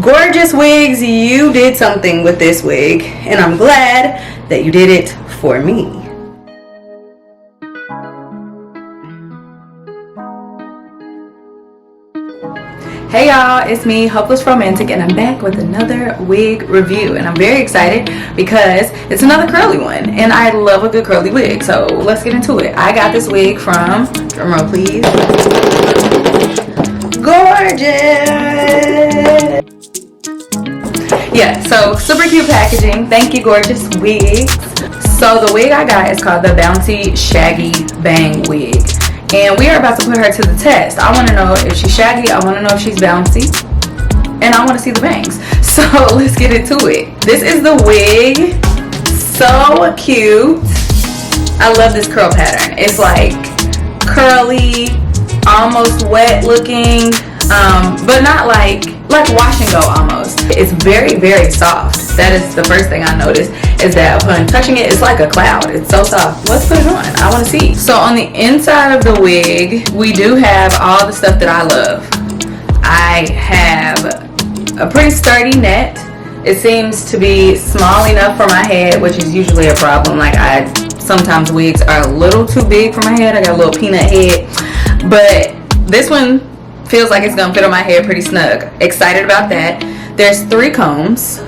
Gorgeous Wigs, you did something with this wig, and I'm glad that you did it for me. Hey y'all, it's me, Hopeless Romantic, and I'm back with another wig review, and I'm very excited because it's another curly one, and I love a good curly wig, so let's get into it. I got this wig from, drumroll please, Gorgeous! Yeah, so super cute packaging. Thank you, Gorgeous Wigs. So the wig I got is called the Bouncy Shaggy Bang Wig. And we are about to put her to the test. I want to know if she's shaggy, I want to know if she's bouncy, and I want to see the bangs. So let's get into it. This is the wig. So cute. I love this curl pattern. It's like curly, almost wet looking, but not like wash and go almost. It's very, very soft. That is the first thing I noticed, is that upon touching it, it's like a cloud. It's so soft. Let's put it on. I want to see. So on the inside of the wig, we do have all the stuff that I love. I have a pretty sturdy net. It seems to be small enough for my head, which is usually a problem. Like sometimes wigs are a little too big for my head. I got a little peanut head, but this one feels like it's gonna fit on my head pretty snug. Excited about that. There's 3 combs,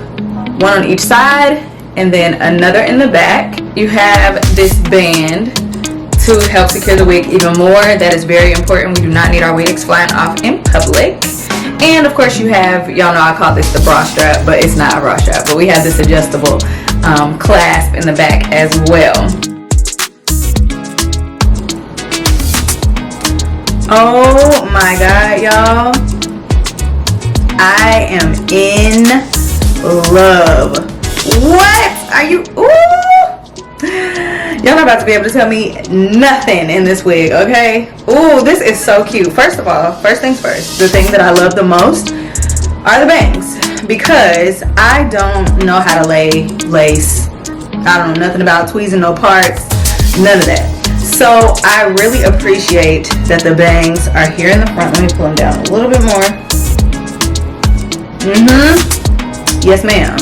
one on each side and then another in the back. You have this band to help secure the wig even more. That is very important. We do not need our wigs flying off in public. And of course you have, y'all know I call this the bra strap, but it's not a bra strap, but we have this adjustable clasp in the back as well. Oh my god, y'all, I am in love. What are you? Ooh, y'all not about to be able to tell me nothing in this wig, okay? Ooh, this is so cute. First of all, first things first, the thing that I love the most are the bangs, because I don't know how to lay lace. I don't know nothing about tweezing no parts, none of that. So I really appreciate that the bangs are here in the front. Let me pull them down a little bit more. Yes, ma'am.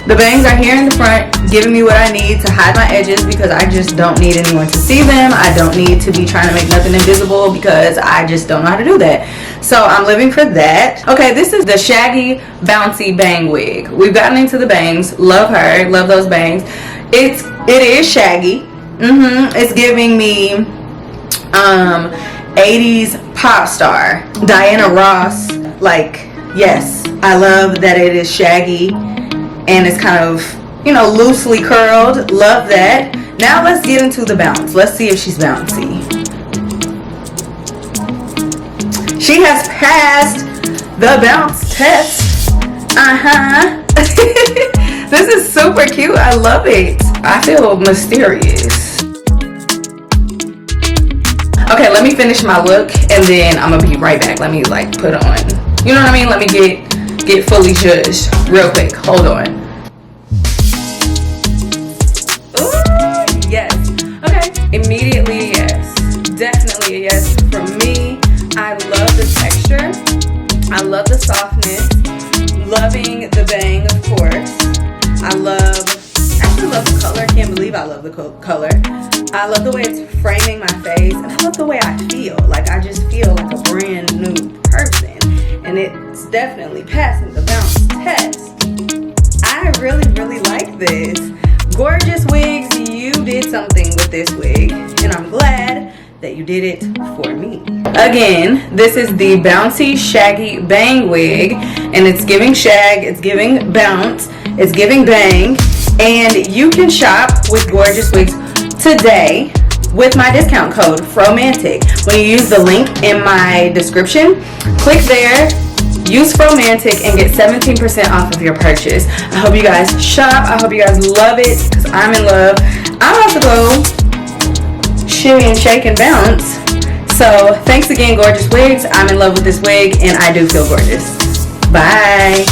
The bangs are here in the front, giving me what I need to hide my edges, because I just don't need anyone to see them. I don't need to be trying to make nothing invisible, because I just don't know how to do that. So I'm living for that. Okay, this is the Shaggy Bouncy Bang Wig. We've gotten into the bangs. Love her. Love those bangs. It is shaggy. It's giving me 80s pop star Diana Ross. Like, yes, I love that it is shaggy and it's kind of, you know, loosely curled. Love that. Now let's get into the bounce. Let's see if she's bouncy. She has passed the bounce test. This is super cute. I love it. I feel mysterious. Okay, let me finish my look and then I'm gonna be right back. Let me like put on, you know what I mean? Let me get fully judged real quick. Hold on. Ooh, yes. Okay, immediately yes. Definitely a yes for me. I love the texture. I love the softness. Loving the bang, of course. I actually love the color. Can't believe I love the color. I love the way it's framing my face, and I love the way I feel. Like, I just feel like a brand new person, and it's definitely passing the bounce test. I really, really like this. Gorgeous Wigs, you did something with this wig, and I'm glad that you did it for me. Again, this is the Bouncy Shaggy Bang Wig, and it's giving shag, it's giving bounce, it's giving bang, and you can shop with Gorgeous Wigs today with my discount code FROMANTIC. When you use the link in my description, click there, use FROMANTIC, and get 17% off of your purchase. I hope you guys shop. I hope you guys love it, because I'm in love. I'm about to go shimmy and shake and bounce. So thanks again, Gorgeous Wigs. I'm in love with this wig and I do feel gorgeous. Bye.